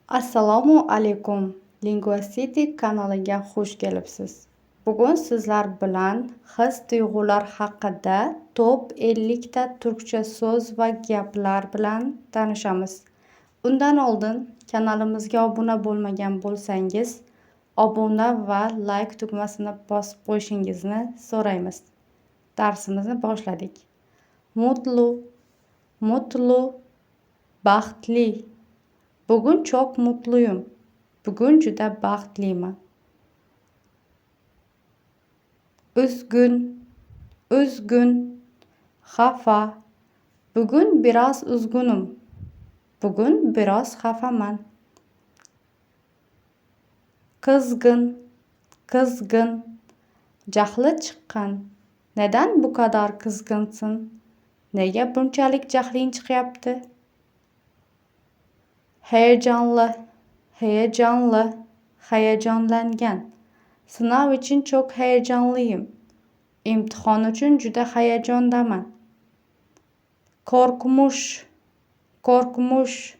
Assalomu alaykum. Linguistic kanaliga xush kelibsiz. Bugun sizlar bilan his-tuyg'ular haqida top 50 ta turkcha so'z va gaplar bilan tanishamiz. Undan oldin kanalimizga obuna bo'lmagan bo'lsangiz, obuna va like tugmasini bosib qo'yishingizni so'raymiz. Darsimizni boshladik. Mutlu, mutlu, baxtli. Bugun çok mutluyum. Bugun juda baxtliman. Üzgün, üzgün, xafa. Bugun biraz üzgünüm. Bugun biraz xafaman. Kızgın, kızgın, jahli chiqqan. Neden bu kadar kızgınsın? Nega bunchalik jahling chiqyapti? Heyecanlı, heyecanlı, heyecanlangan. Sınav için çok heyecanlıyım. İmtihon uchun juda heyecandaman. Korkmuş, korkmuş,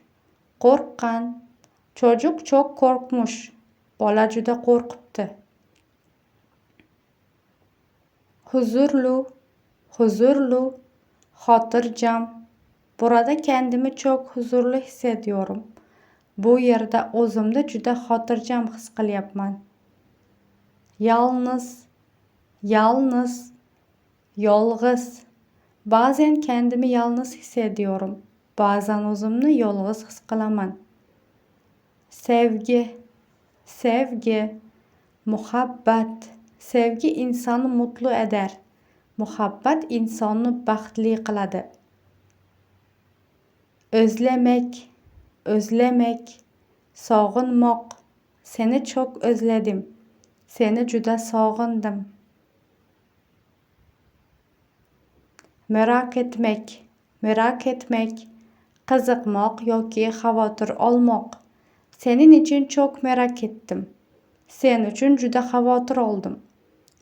qo'rqqan. Çocuk çok korkmuş. Bola juda qo'rqibdi. Huzurlu, huzurlu, xotirjam. Burada kendimi çok huzurlu hissediyorum. Bu yerda o'zimni juda xotirjam his qilyapman. Yalnız, yalnız, yolg'iz. Bazen kendimi yalnız hissediyorum. Bazen o'zimni yolg'iz his qilaman. Sevgi, sevgi, muhabbat. Sevgi insonni mutlu eder. Muhabbat insonni baxtli qiladi. Özlemek, özlemek, sog'inmoq. Seni çok özledim. Seni juda sog'indim. Merak etmek, merak etmek, qiziqmoq yoki xavotir olmoq. Senin için çok merak ettim. Sen uchun juda xavotir oldim.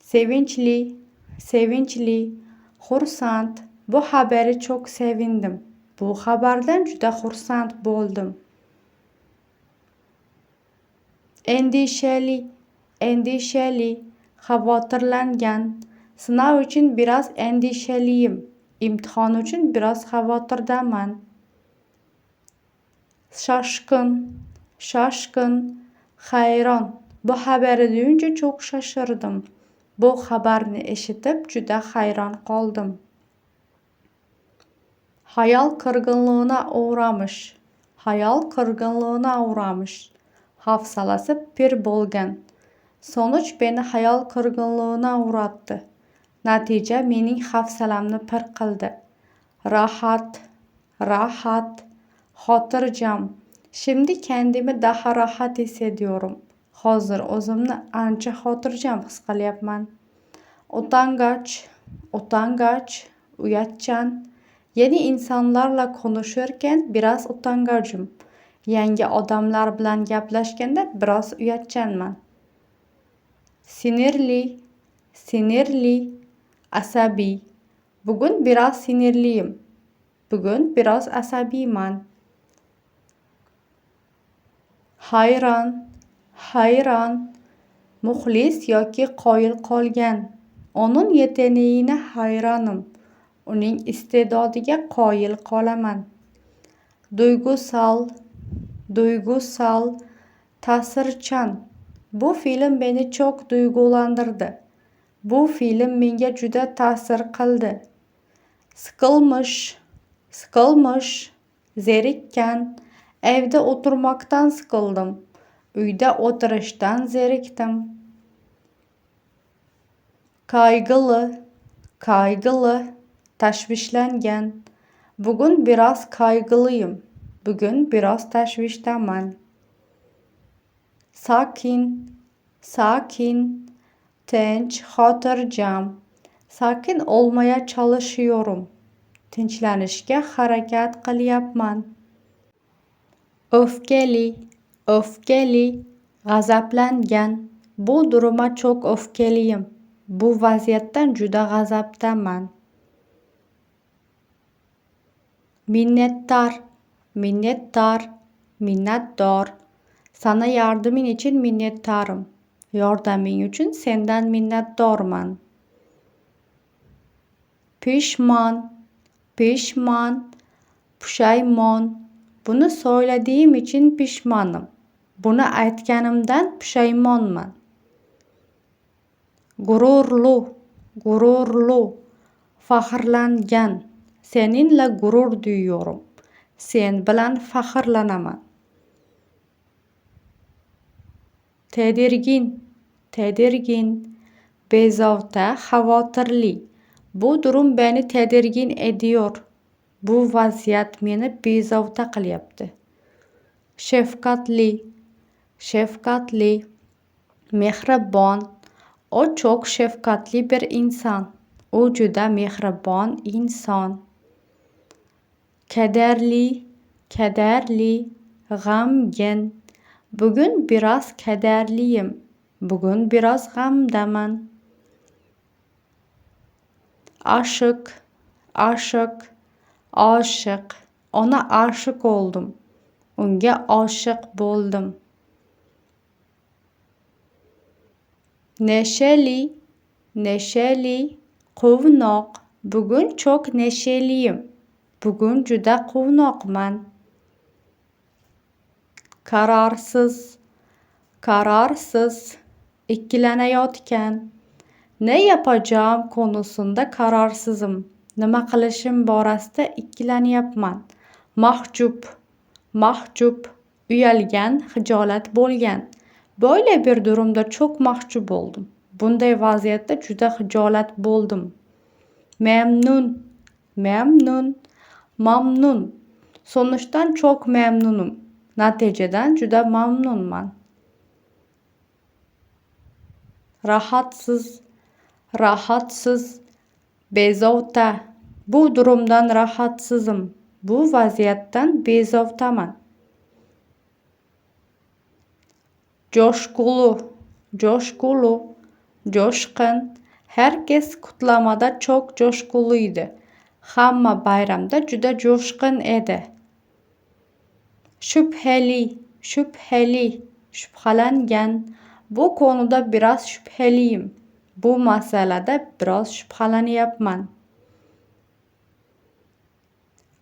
Sevinçli, sevinçli, xursand. Bu xabari çok sevindim. Bu xabardan juda xursand bo'ldim. Endişeli, endişeli, xavotirlangan. Sınav için biraz endişeliyim. İmtihon uchun biraz xavotirdaman. Şaşkın, şaşkın, hayron. Bu xabarni duyunca çok şaşırdım. Bu xabarni eshitib juda hayron qoldim. Hayal kırgınlığına uğramış. Hayal kırgınlığına uğramış. Hafsalasi pir bo'lgan. Sonuç beni hayal kırgınlığına uğrattı. Natija mening hafsalamni pir qildi. Rahat, rahat, xotirjam. Şimdi kendimi daha rahat hissediyorum. Hozir o'zimni ancha xotirjam his qilyapman. Utangaç, utangaç, uyatchan. Yeni insanlarla konuşurken biraz utangacım. Yangi odamlar bilan gaplashganda biraz uyatchanman. Sinirli, sinirli, asabiy. Bugün biraz sinirliyim. Bugün biraz asabiyman. Hayran, hayran, muxlis yoki qoyil qolgan. Onun yeteneğine hayranım. Uning iste'dodiga qoyil qolaman. Duygusal, duygusal, ta'sirchan. Bu film beni çok duygulandırdı. Bu film menga juda ta'sir qildi. Sıkılmış, sıkılmış, zerikkan. Evde oturmaktan sıkıldım. Uyda oturishdan zerikdim. Kaygılı, kaygılı, tashvishlangan. Bugün biraz kaygılıyım. Bugün biraz tashvishdaman. Sakin, sakin, tinch, xotirjam. Sakin olmaya çalışıyorum. Tinchlanishga harakat qilyapman. Öfkeli, öfkeli, g'azablangan. Bu duruma çok öfkeliyim. Bu vaziyatdan juda g'azabdaman. Minnettar, minnatdor, Sana yardımın için minnettarım. Yordaming uchun sendan minnatdorman. Pishmon, pishmon, pushaymon. Bunu söylediğim için pishmonum. Bunu aytganimdan pushaymonman. Gururlu, gururlu, faxrlangan. Seninle gurur duyuyorum. Sen bilan faxrlanaman. Tedirgin, tedirgin, bezovta, xavotirli. Bu durum beni tedirgin ediyor. Bu vaziyat meni bezovta qilyapti. Shafqatli, shafqatli, mehribon. O çok shafqatli bir inson. U juda mehribon inson. Kederli, kederli, g'amgin. Bugün biraz kederliyim. Bugün biraz g'amdaman. Aşık, aşık, aşık. Ona aşık oldum. Unga aşık boldum. Neşeli, neşeli, quvnoq. Bugün çok neşeliyim. Bugün juda quvnoqman. Kararsız, kararsız, ikkilanayotgan. Ne yapacağım konusunda kararsızım. Nima qilishim borasida ikkilanyapman. Mahjub, mahjub, uyalgan, hijolat bo'lgan. Böyle bir durumda çok mahcup oldum. Bunday vaziyatda juda hijolat bo'ldim. Memnun, memnun, mamnun. Sonuçtan çok memnunum. Natijadan juda mamnunman. Rahatsız, rahatsız, bezovta. Bu durumdan rahatsızım. Bu vaziyattan bezovtaman. Coşkulu, coşkulu, coşqin. Herkes kutlamada çok coşkuluydu. Hamma bayramda juda coşqin edi. Şüpheli, şüpheli, şüphelengen. Bu konuda biraz şüpheliyim. Bu masalada biraz şüphelanyapman.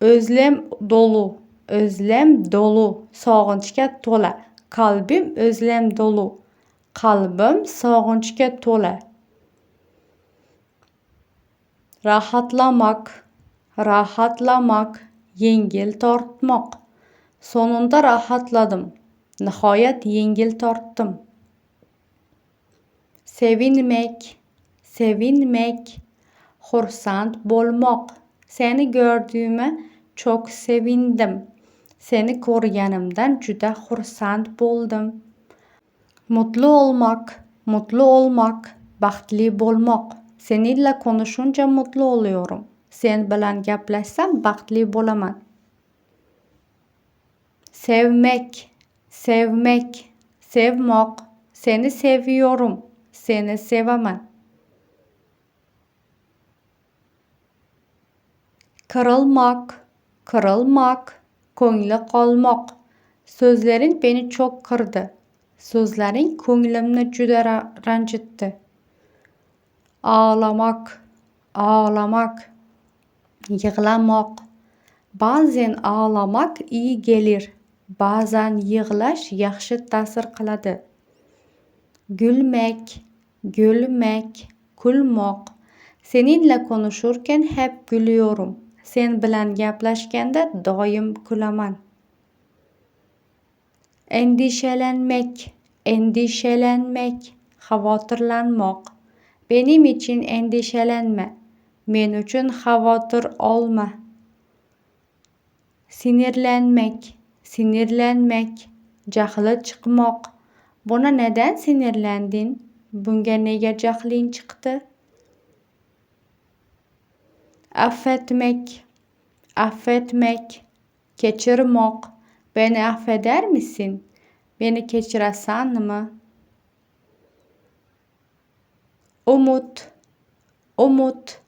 Özlem dolu, özlem dolu, sog'inchga to'la. Qalbim özlem dolu, qalbim sog'inchga to'la. Rahatlamak, rahatlamak, yengil tortmoq. Sonunda rahatladım. Nihoyat yengil tortdim. Sevinmek, sevinmek, xursand bo'lmoq. Seni gördüğüme çok sevindim. Seni ko'rganimdan juda xursand bo'ldim. Mutlu olmak, mutlu olmak, baxtli bo'lmoq. Seninle konuşunca mutlu oluyorum. Sen bilan gaplashsam baxtli bo'laman. Sevmek, sevmek, sevmoq. Seni seviyorum. Seni sevaman. Kırılmak, kırılmak, ko'ngli qolmoq. Sözlerin beni çok kırdı. Sözlerin ko'nglimni juda ranjitdi. Ağlamak, ağlamak, yig'lamoq. Bazen ağlamak iyi gelir. Bazen yig'lash yaxshi ta'sir qiladi. Gülmek, gülmek, kulmoq. Seninle konuşurken hep gülüyorum. Sen bilan gaplashganda doim kulaman. Endişelenmek, endişelenmek, xavotirlanmoq. Benim için endişelenme. Men uchun xavotir olma. Sinirlenmek, sinirlenmek, jahli chiqmoq. Buna neden sinirlendin? Bunga nega jahling chiqdi? Affetmek, affetmek, kechirmoq. Beni affeder misin? Beni kechirasanmi? Umut, umut,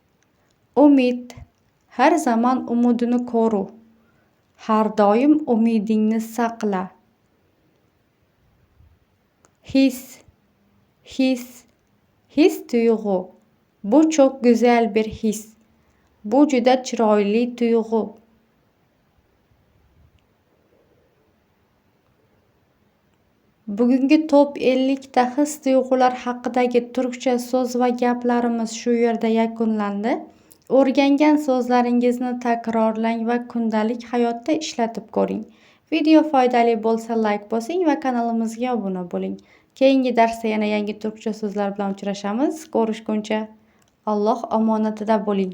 umid. Her zaman umudini koru. Har doim umidingni saqla. His, his, his tuyg'u. Bu çok güzel bir his. Bu juda chiroyli tuyg'u. Bugungi top 50 ta his-tuyg'ular haqidagi turkcha so'z va gaplarimiz shu yerda yakunlandi. O'rgangan so'zlaringizni takrorlang va kundalik hayotda ishlatib ko'ring. Video foydali bo'lsa like bosing va kanalimizga obuna bo'ling. Keyingi darsda yana yangi turkcha so'zlar bilan uchrashamiz. Ko'rishguncha Alloh omonatida bo'ling.